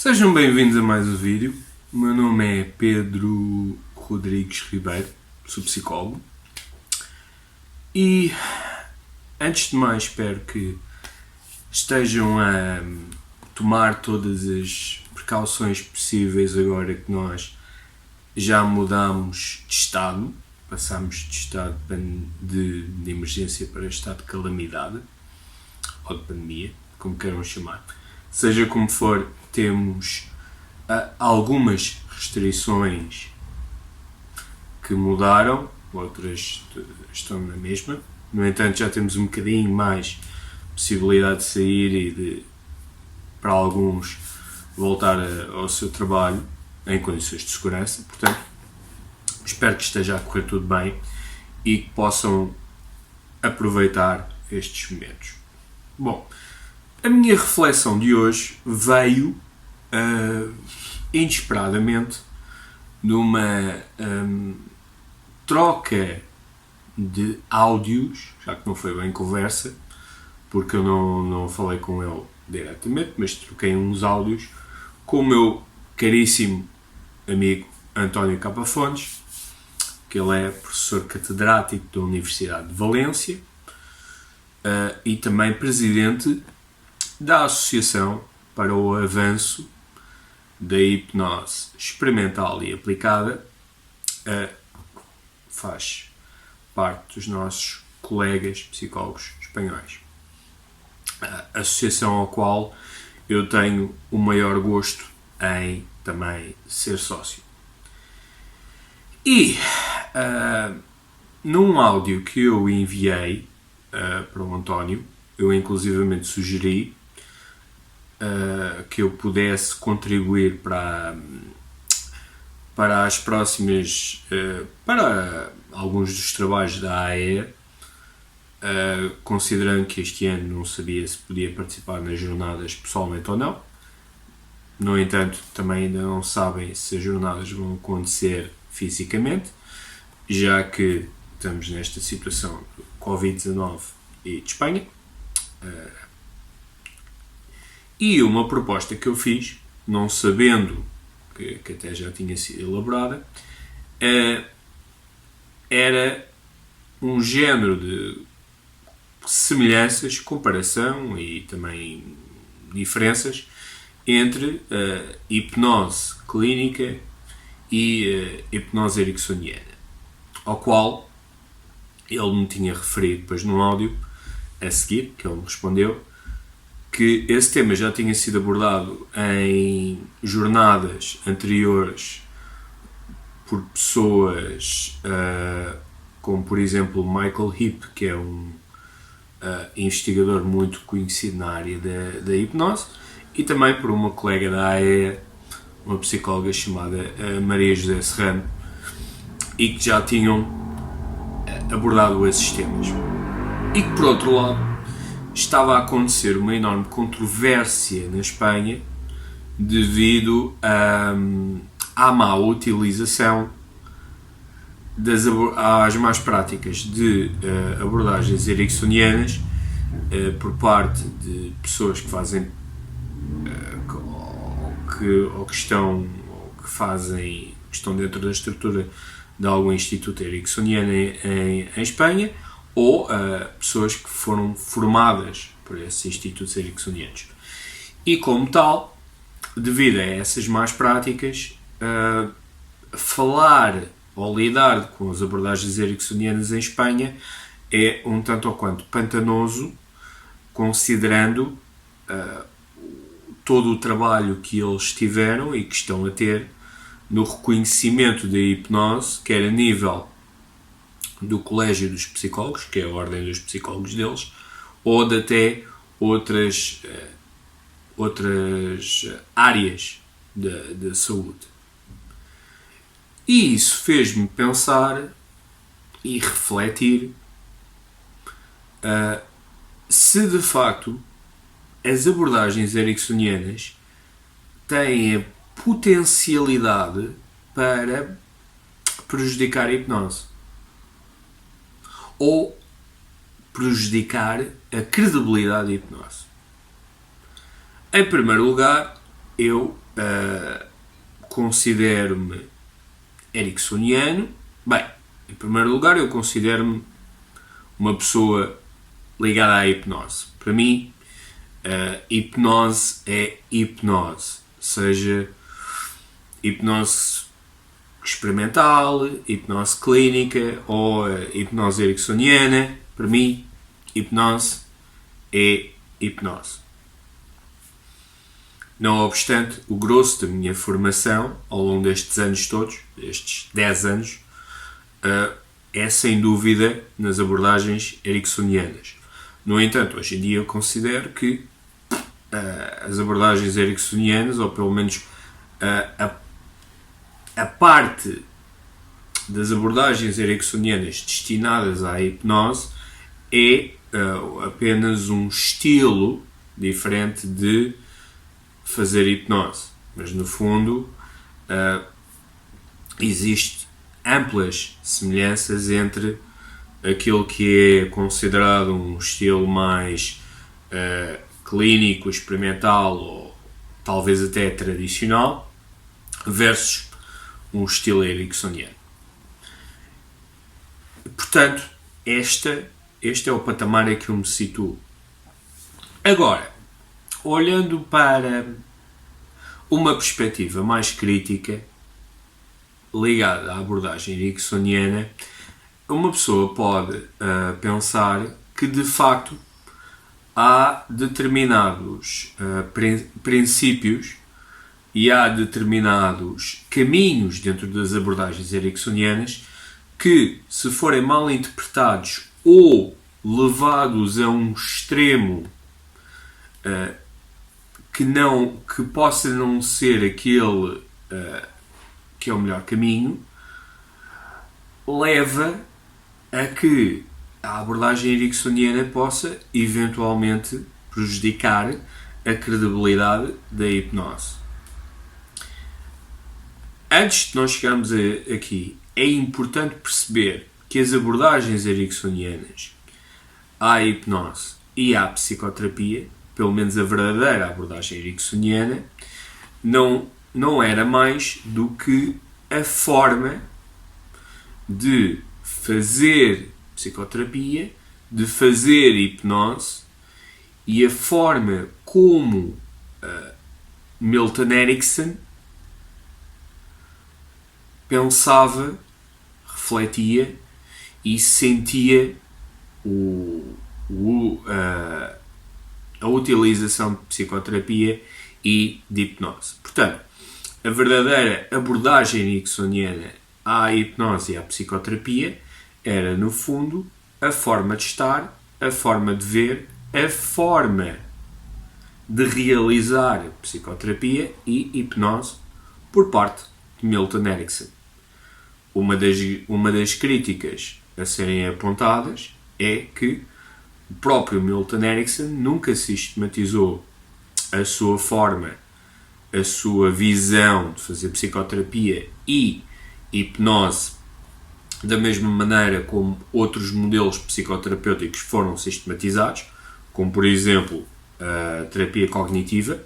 Sejam bem-vindos a mais um vídeo. O meu nome é Pedro Rodrigues Ribeiro, sou psicólogo. E antes de mais espero que estejam a tomar todas as precauções possíveis agora que nós já mudamos de estado. Passámos de estado de emergência para estado de calamidade, ou de pandemia, como queiram chamar. Seja como for, temos algumas restrições que mudaram, outras estão na mesma. No entanto, já temos um bocadinho mais possibilidade de sair e de, para alguns, voltar ao seu trabalho em condições de segurança. Portanto, espero que esteja a correr tudo bem e que possam aproveitar estes momentos. Bom, a minha reflexão de hoje veio inesperadamente numa troca de áudios, já que não foi bem conversa, porque eu não falei com ele diretamente, mas troquei uns áudios com o meu caríssimo amigo António Capa Fontes, que ele é professor catedrático da Universidade de Valência e também presidente da Associação para o Avanço da Hipnose Experimental e Aplicada. Faz parte dos nossos colegas psicólogos espanhóis. A associação ao qual eu tenho o maior gosto em também ser sócio. E num áudio que eu enviei para o António, eu inclusivamente sugeri que eu pudesse contribuir para as próximas, para alguns dos trabalhos da AEA, considerando que este ano não sabia se podia participar nas jornadas pessoalmente ou não. No entanto, também ainda não sabem se as jornadas vão acontecer fisicamente, já que estamos nesta situação do Covid-19 e de Espanha. E uma proposta que eu fiz, não sabendo que até já tinha sido elaborada, era um género de semelhanças, comparação e também diferenças entre hipnose clínica e hipnose ericksoniana, ao qual ele me tinha referido depois no áudio a seguir, que ele me respondeu, que esse tema já tinha sido abordado em jornadas anteriores por pessoas como, por exemplo, Michael Hipp, que é um investigador muito conhecido na área da hipnose, e também por uma colega da AEA, uma psicóloga chamada Maria José Serrano, e que já tinham abordado esses temas. E que, por outro lado, estava a acontecer uma enorme controvérsia na Espanha devido à má utilização às más práticas de abordagens ericksonianas por parte de pessoas que fazem ou que estão dentro da estrutura de algum instituto ericksoniano em Espanha, ou pessoas que foram formadas por esses institutos ericksonianos. E como tal, devido a essas más práticas, falar ou lidar com as abordagens ericksonianas em Espanha é um tanto ou quanto pantanoso, considerando todo o trabalho que eles tiveram e que estão a ter no reconhecimento da hipnose, quer a nível do Colégio dos Psicólogos, que é a ordem dos psicólogos deles, ou de até outras áreas da saúde. E isso fez-me pensar e refletir se de facto as abordagens ericksonianas têm a potencialidade para prejudicar a hipnose ou prejudicar a credibilidade da hipnose. Em primeiro lugar, eu considero-me ericksoniano? Bem, em primeiro lugar, eu considero-me uma pessoa ligada à hipnose. Para mim, hipnose é hipnose. Seja hipnose experimental, hipnose clínica ou hipnose ericksoniana. Para mim, hipnose é hipnose. Não obstante, o grosso da minha formação, ao longo destes anos todos, estes 10 anos, é sem dúvida nas abordagens ericksonianas. No entanto, hoje em dia eu considero que as abordagens ericksonianas, ou pelo menos a parte das abordagens ericksonianas destinadas à hipnose, é apenas um estilo diferente de fazer hipnose. Mas no fundo existe amplas semelhanças entre aquilo que é considerado um estilo mais clínico, experimental ou talvez até tradicional versus um estilo ericksoniano. Portanto, este é o patamar em que eu me situo. Agora, olhando para uma perspectiva mais crítica ligada à abordagem ericksoniana, uma pessoa pode pensar que de facto há determinados princípios e há determinados caminhos dentro das abordagens ericksonianas que, se forem mal interpretados ou levados a um extremo que possa não ser aquele que é o melhor caminho, leva a que a abordagem ericksoniana possa eventualmente prejudicar a credibilidade da hipnose. Antes de nós chegarmos aqui, é importante perceber que as abordagens ericksonianas à hipnose e à psicoterapia, pelo menos a verdadeira abordagem ericksoniana, não era mais do que a forma de fazer psicoterapia, de fazer hipnose e a forma como Milton Erickson pensava, refletia e sentia a utilização de psicoterapia e de hipnose. Portanto, a verdadeira abordagem ericksoniana à hipnose e à psicoterapia era, no fundo, a forma de estar, a forma de ver, a forma de realizar psicoterapia e hipnose por parte de Milton Erickson. Uma das críticas a serem apontadas é que o próprio Milton Erickson nunca sistematizou a sua forma, a sua visão de fazer psicoterapia e hipnose da mesma maneira como outros modelos psicoterapêuticos foram sistematizados, como por exemplo a terapia cognitiva,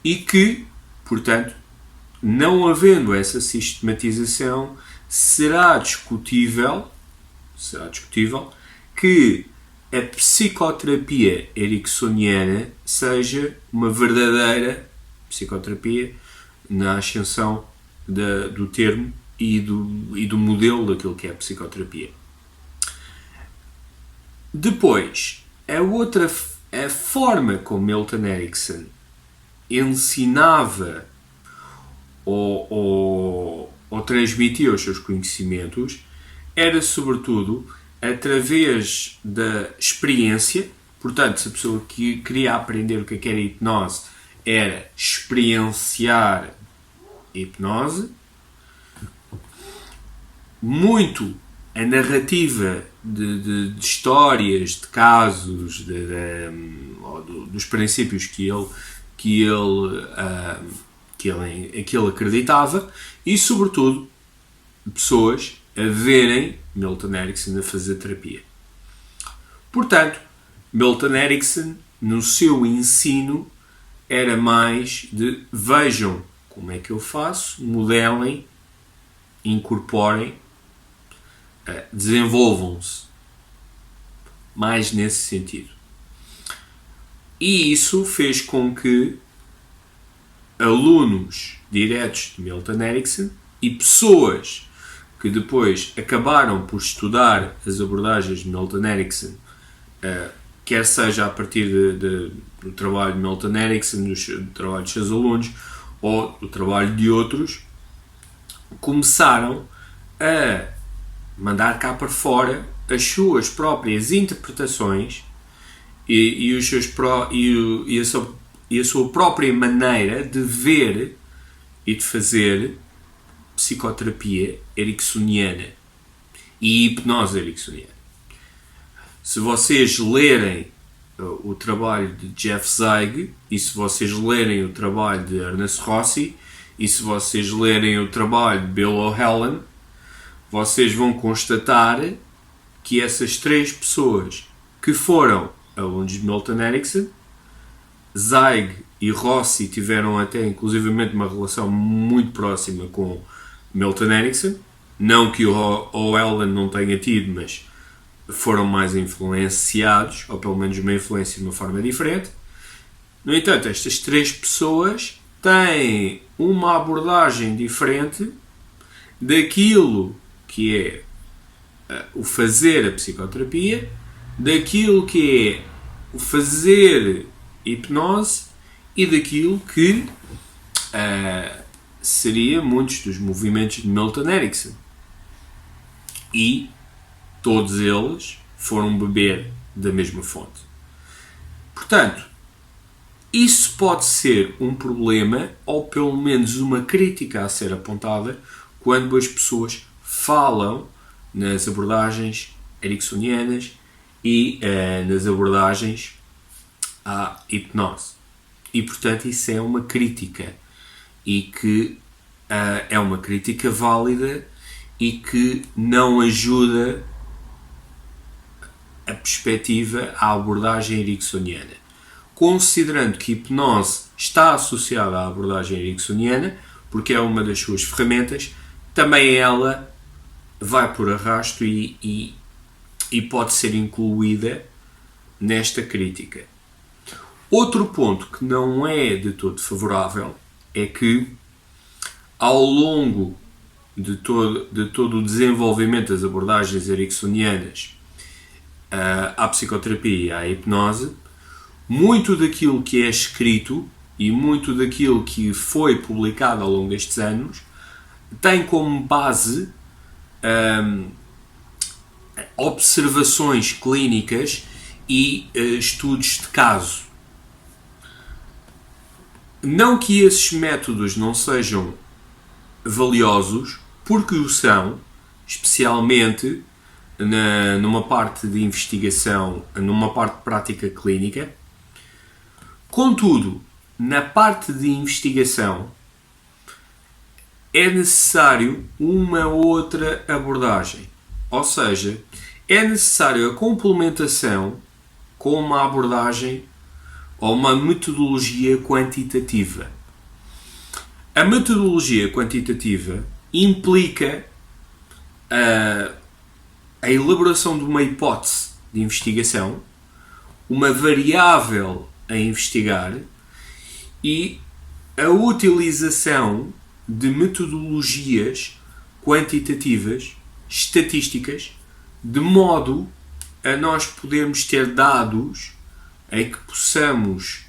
e que, portanto, não havendo essa sistematização, será discutível que a psicoterapia ericksoniana seja uma verdadeira psicoterapia na ascensão do termo e do modelo daquilo que é a psicoterapia. Depois, a forma como Milton Erickson ensinava ou transmitia os seus conhecimentos era sobretudo através da experiência. Portanto, se a pessoa que queria aprender o que era hipnose, era experienciar hipnose. Muito a narrativa de histórias, de casos, dos princípios que ele acreditava, e sobretudo pessoas a verem Milton Erickson a fazer terapia. Portanto, Milton Erickson, no seu ensino, era mais de vejam como é que eu faço, modelem, incorporem, desenvolvam-se. Mais nesse sentido. E isso fez com que alunos diretos de Milton Erickson e pessoas que depois acabaram por estudar as abordagens de Milton Erickson, quer seja a partir do trabalho de Milton Erickson, do trabalho dos seus alunos, ou do trabalho de outros, começaram a mandar cá para fora as suas próprias interpretações e a sua própria maneira de ver e de fazer psicoterapia ericksoniana e hipnose ericksoniana. Se vocês lerem o trabalho de Jeff Zeig, e se vocês lerem o trabalho de Ernest Rossi, e se vocês lerem o trabalho de Bill O'Halloran, vocês vão constatar que essas três pessoas que foram alunos de Milton Erickson, Zeig e Rossi tiveram até inclusivamente uma relação muito próxima com Milton Erickson, não que o O'Halloran não tenha tido, mas foram mais influenciados, ou pelo menos uma influência de uma forma diferente. No entanto, estas três pessoas têm uma abordagem diferente daquilo que é o fazer a psicoterapia, daquilo que é o fazer hipnose e daquilo que seria muitos dos movimentos de Milton Erickson. E todos eles foram beber da mesma fonte. Portanto, isso pode ser um problema ou pelo menos uma crítica a ser apontada quando as pessoas falam nas abordagens ericksonianas e nas abordagens à hipnose. E, portanto, isso é uma crítica. E que é uma crítica válida e que não ajuda a perspectiva à abordagem ericksoniana. Considerando que a hipnose está associada à abordagem ericksoniana, porque é uma das suas ferramentas, também ela vai por arrasto e pode ser incluída nesta crítica. Outro ponto que não é de todo favorável é que, ao longo de todo o desenvolvimento das abordagens ericksonianas à psicoterapia e à hipnose, muito daquilo que é escrito e muito daquilo que foi publicado ao longo destes anos tem como base observações clínicas e estudos de caso. Não que esses métodos não sejam valiosos, porque o são, especialmente numa parte de investigação, numa parte de prática clínica. Contudo, na parte de investigação é necessário uma outra abordagem. Ou seja, é necessário a complementação com uma abordagem ou uma metodologia quantitativa. A metodologia quantitativa implica a elaboração de uma hipótese de investigação, uma variável a investigar e a utilização de metodologias quantitativas, estatísticas, de modo a nós podermos ter dados em que possamos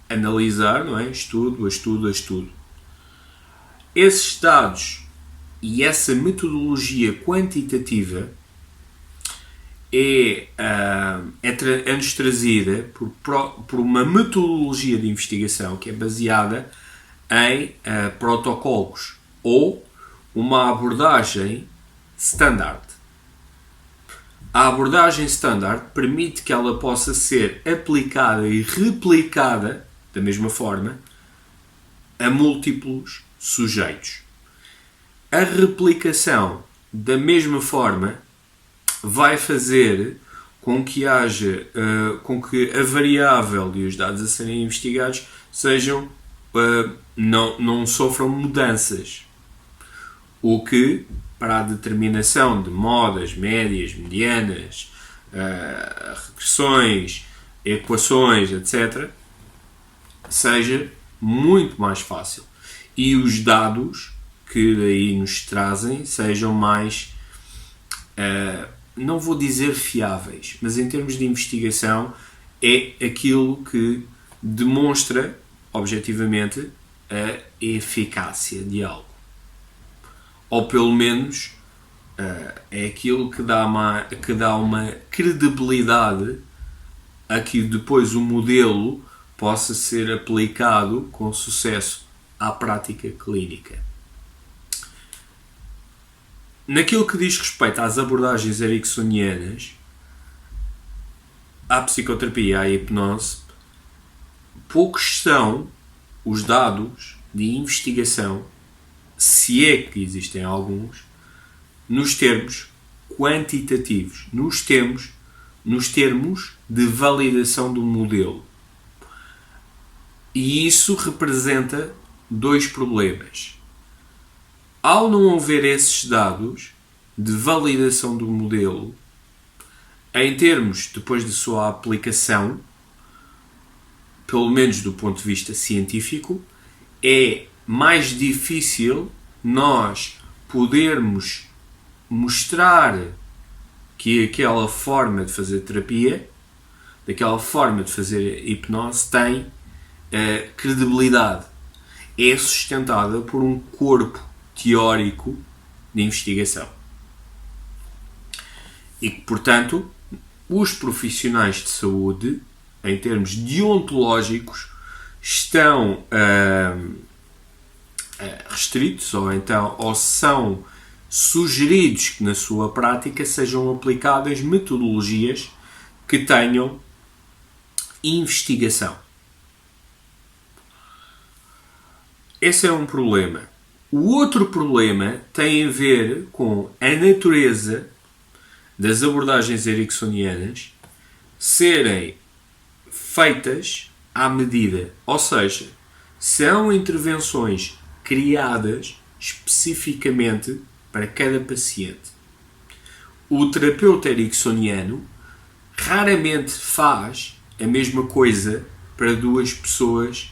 analisar, não é? Estudo a estudo a estudo. Esses dados e essa metodologia quantitativa é-nos trazida por uma metodologia de investigação que é baseada em protocolos ou uma abordagem standard. A abordagem standard permite que ela possa ser aplicada e replicada da mesma forma a múltiplos sujeitos. A replicação da mesma forma vai fazer com que haja, com que a variável e os dados a serem investigados sejam, não sofram mudanças. O que, para a determinação de modas, médias, medianas, regressões, equações, etc., seja muito mais fácil. E os dados que daí nos trazem sejam mais, não vou dizer fiáveis, mas em termos de investigação é aquilo que demonstra objetivamente a eficácia de algo. Ou pelo menos é aquilo que dá uma credibilidade a que depois o modelo possa ser aplicado com sucesso à prática clínica. Naquilo que diz respeito às abordagens ericksonianas, à psicoterapia e à hipnose, poucos são os dados de investigação, se é que existem alguns, nos termos quantitativos, nos termos de validação do modelo. E isso representa dois problemas. Ao não haver esses dados de validação do modelo, em termos depois de sua aplicação, pelo menos do ponto de vista científico, é mais difícil nós podermos mostrar que aquela forma de fazer terapia, daquela forma de fazer hipnose, tem credibilidade. É sustentada por um corpo teórico de investigação. E que, portanto, os profissionais de saúde, em termos deontológicos, estão restritos ou são sugeridos que na sua prática sejam aplicadas metodologias que tenham investigação. Esse é um problema. O outro problema tem a ver com a natureza das abordagens ericksonianas serem feitas à medida, ou seja, são intervenções criadas especificamente para cada paciente. O terapeuta ericksoniano raramente faz a mesma coisa para duas pessoas.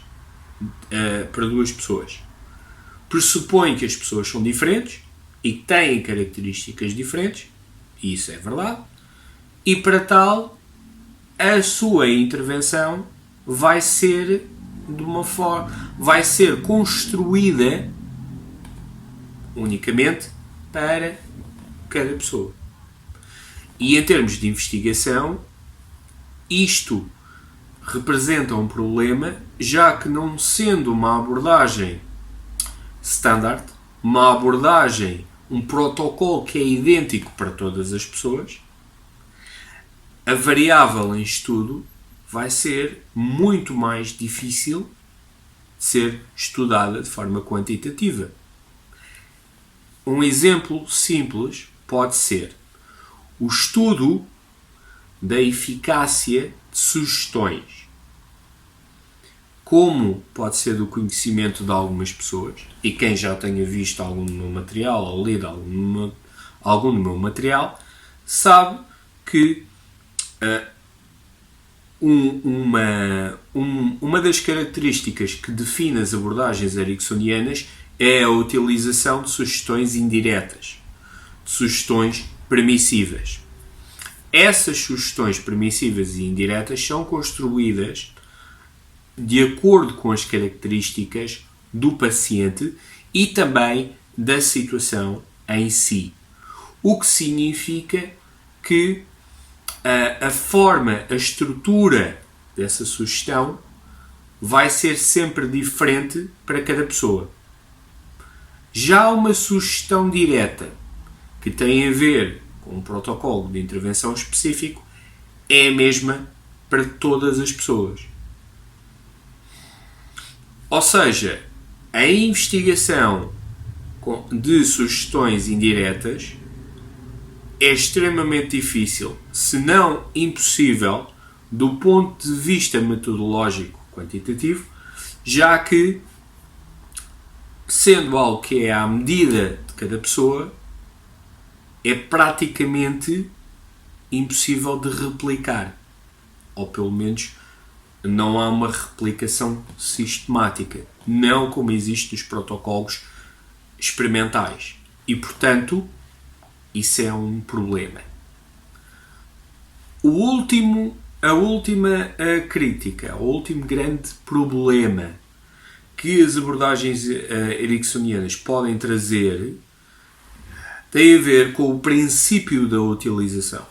Pressupõe que as pessoas são diferentes e que têm características diferentes, e isso é verdade, e para tal a sua intervenção vai ser construída unicamente para cada pessoa. E em termos de investigação, isto representa um problema, já que não sendo uma abordagem standard, uma abordagem, um protocolo que é idêntico para todas as pessoas, a variável em estudo vai ser muito mais difícil de ser estudada de forma quantitativa. Um exemplo simples pode ser o estudo da eficácia de sugestões. Como pode ser do conhecimento de algumas pessoas, e quem já tenha visto algum do meu material ou lido algum do meu material, sabe que uma das características que define as abordagens ericksonianas é a utilização de sugestões indiretas, de sugestões permissivas. Essas sugestões permissivas e indiretas são construídas de acordo com as características do paciente e também da situação em si. O que significa que a forma, a estrutura dessa sugestão vai ser sempre diferente para cada pessoa. Já uma sugestão direta, que tem a ver com um protocolo de intervenção específico, é a mesma para todas as pessoas. Ou seja, a investigação de sugestões indiretas é extremamente difícil, se não impossível, do ponto de vista metodológico quantitativo, já que, sendo algo que é à medida de cada pessoa, é praticamente impossível de replicar. Ou pelo menos não há uma replicação sistemática, não como existe nos protocolos experimentais. E, portanto, isso é um problema. A última crítica, o último grande problema que as abordagens ericksonianas podem trazer tem a ver com o princípio da utilização.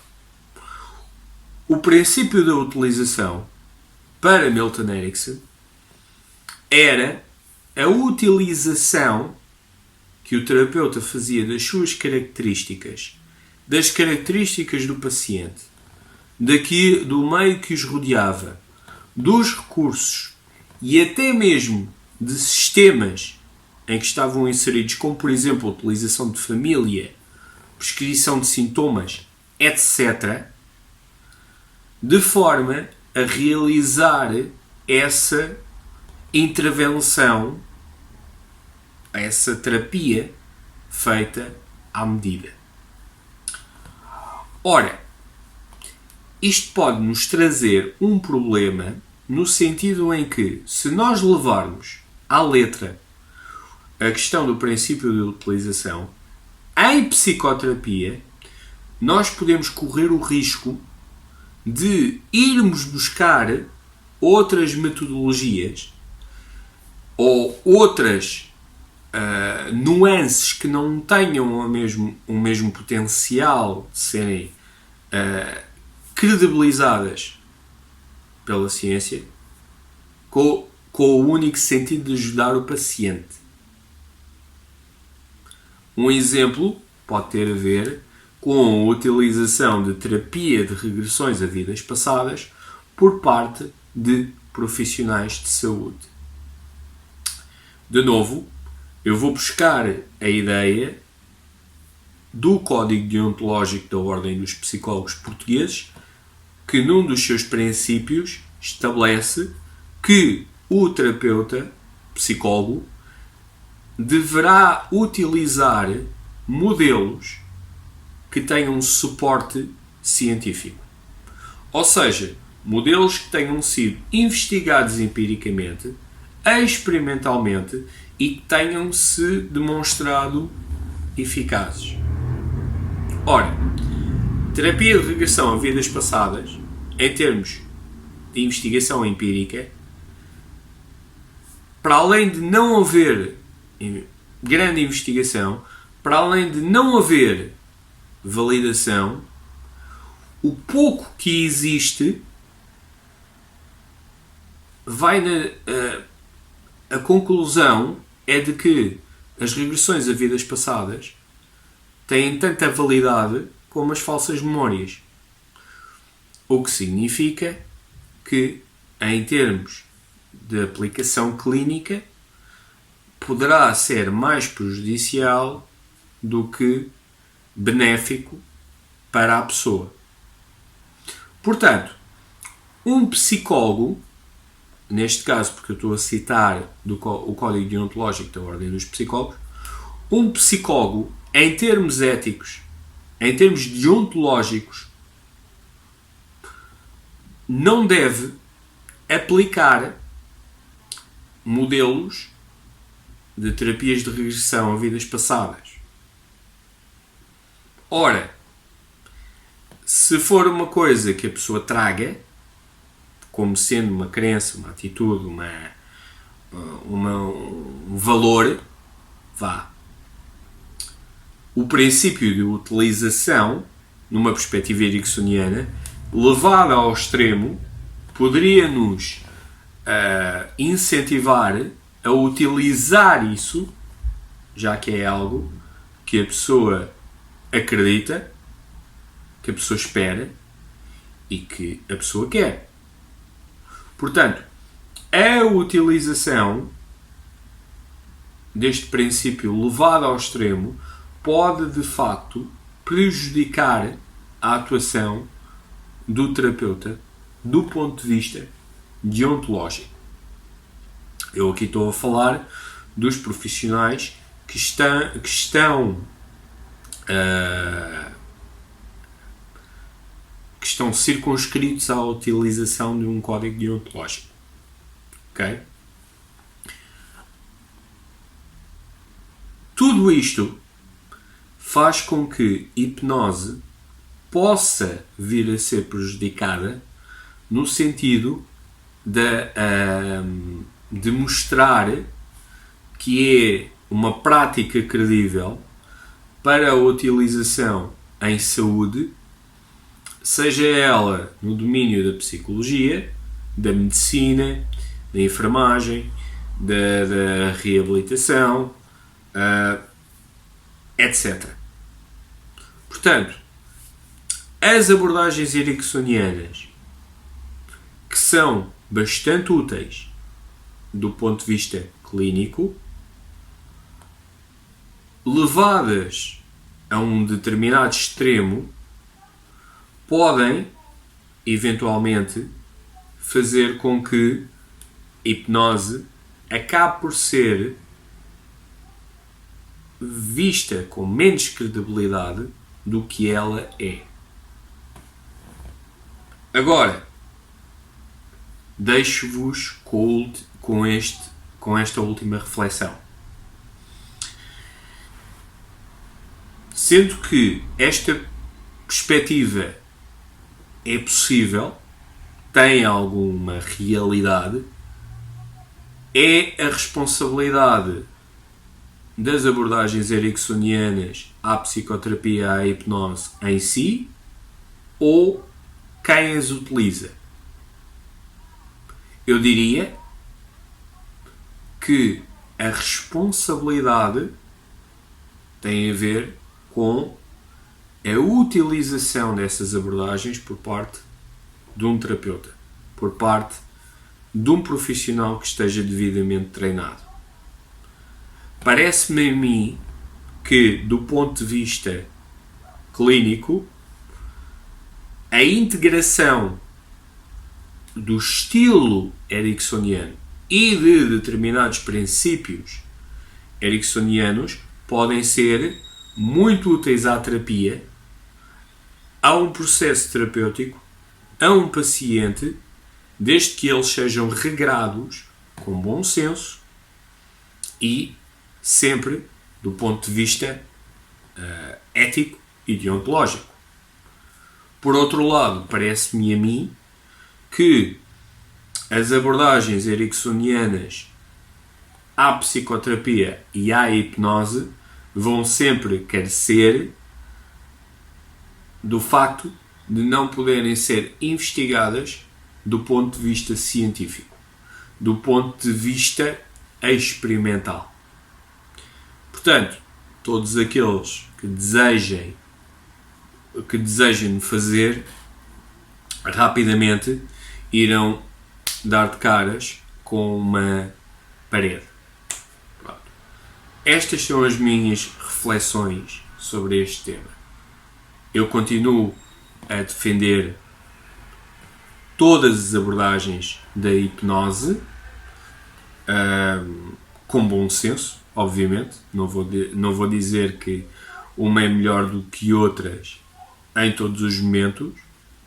O princípio da utilização, para Milton Erickson, era a utilização que o terapeuta fazia das suas características, das características do paciente, do meio que os rodeava, dos recursos e até mesmo de sistemas em que estavam inseridos, como por exemplo a utilização de família, prescrição de sintomas, etc., de forma a realizar essa intervenção, essa terapia feita à medida. Ora, isto pode nos trazer um problema no sentido em que, se nós levarmos à letra a questão do princípio de utilização, em psicoterapia, nós podemos correr o risco de irmos buscar outras metodologias ou outras nuances que não tenham o mesmo potencial de serem credibilizadas pela ciência, com o único sentido de ajudar o paciente. Um exemplo pode ter a ver com a utilização de terapia de regressões a vidas passadas por parte de profissionais de saúde. De novo, eu vou buscar a ideia do Código Deontológico da Ordem dos Psicólogos Portugueses, que num dos seus princípios estabelece que o terapeuta, psicólogo, deverá utilizar modelos que tenham suporte científico. Ou seja, modelos que tenham sido investigados empiricamente, experimentalmente e que tenham se demonstrado eficazes. Ora, terapia de regressão a vidas passadas, em termos de investigação empírica, para além de não haver grande investigação, para além de não haver validação, o pouco que existe vai a conclusão é de que as regressões a vidas passadas têm tanta validade como as falsas memórias. O que significa que, em termos de aplicação clínica, poderá ser mais prejudicial do que benéfico para a pessoa. Portanto, um psicólogo, neste caso porque eu estou a citar o Código Deontológico da Ordem dos Psicólogos, um psicólogo, em termos éticos, em termos deontológicos, não deve aplicar modelos de terapias de regressão a vidas passadas. Ora, se for uma coisa que a pessoa traga, como sendo uma crença, uma atitude, um valor, vá. O princípio de utilização, numa perspectiva ericksoniana, levado ao extremo, poderia-nos incentivar a utilizar isso, já que é algo que a pessoa acredita, que a pessoa espera e que a pessoa quer. Portanto, a utilização deste princípio levado ao extremo pode, de facto, prejudicar a atuação do terapeuta do ponto de vista deontológico. Eu aqui estou a falar dos profissionais que estão circunscritos à utilização de um código deontológico. Ok? Tudo isto faz com que hipnose possa vir a ser prejudicada no sentido de mostrar que é uma prática credível para a utilização em saúde, seja ela no domínio da psicologia, da medicina, da enfermagem, da reabilitação, etc. Portanto, as abordagens ericksonianas, que são bastante úteis do ponto de vista clínico, levadas a um determinado extremo, podem, eventualmente, fazer com que a hipnose acabe por ser vista com menos credibilidade do que ela é. Agora, deixo-vos com esta última reflexão. Sendo que esta perspectiva é possível, tem alguma realidade, é a responsabilidade das abordagens ericksonianas à psicoterapia, à hipnose em si, ou quem as utiliza? Eu diria que a responsabilidade tem a ver com a utilização dessas abordagens por parte de um terapeuta, por parte de um profissional que esteja devidamente treinado. Parece-me a mim que, do ponto de vista clínico, a integração do estilo ericksoniano e de determinados princípios ericksonianos podem ser muito úteis à terapia, a um processo terapêutico, a um paciente, desde que eles sejam regrados com bom senso e sempre do ponto de vista ético e deontológico. Por outro lado, parece-me a mim que as abordagens ericksonianas à psicoterapia e à hipnose vão sempre carecer do facto de não poderem ser investigadas do ponto de vista científico, do ponto de vista experimental. Portanto, todos aqueles que desejem fazer, rapidamente irão dar de caras com uma parede. Pronto. Estas são as minhas reflexões sobre este tema. Eu continuo a defender todas as abordagens da hipnose, com bom senso, obviamente. Não vou dizer que uma é melhor do que outras em todos os momentos,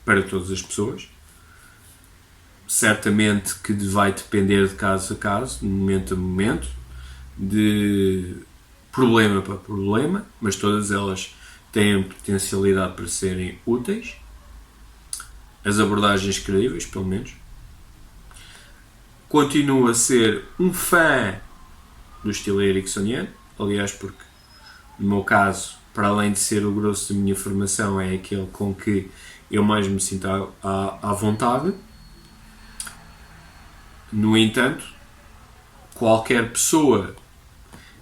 para todas as pessoas. Certamente que vai depender de caso a caso, de momento a momento, de problema para problema, mas todas elas têm potencialidade para serem úteis. As abordagens credíveis, pelo menos. Continuo a ser um fã do estilo ericksoniano, aliás, porque no meu caso, para além de ser o grosso da minha formação, é aquele com que eu mais me sinto à vontade. No entanto, qualquer pessoa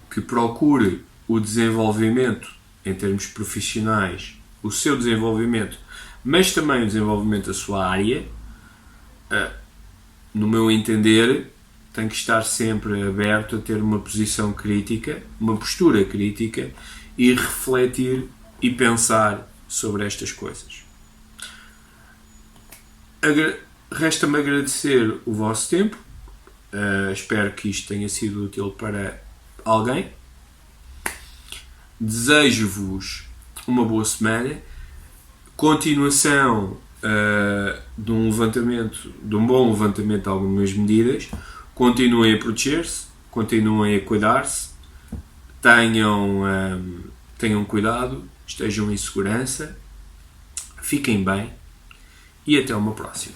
que procure o desenvolvimento em termos profissionais, o seu desenvolvimento, mas também o desenvolvimento da sua área, no meu entender, tem que estar sempre aberto a ter uma posição crítica, uma postura crítica e refletir e pensar sobre estas coisas. Resta-me agradecer o vosso tempo. Espero que isto tenha sido útil para alguém. Desejo-vos uma boa semana, continuação de um bom levantamento de algumas medidas. Continuem a proteger-se, continuem a cuidar-se, tenham cuidado, estejam em segurança, fiquem bem e até uma próxima.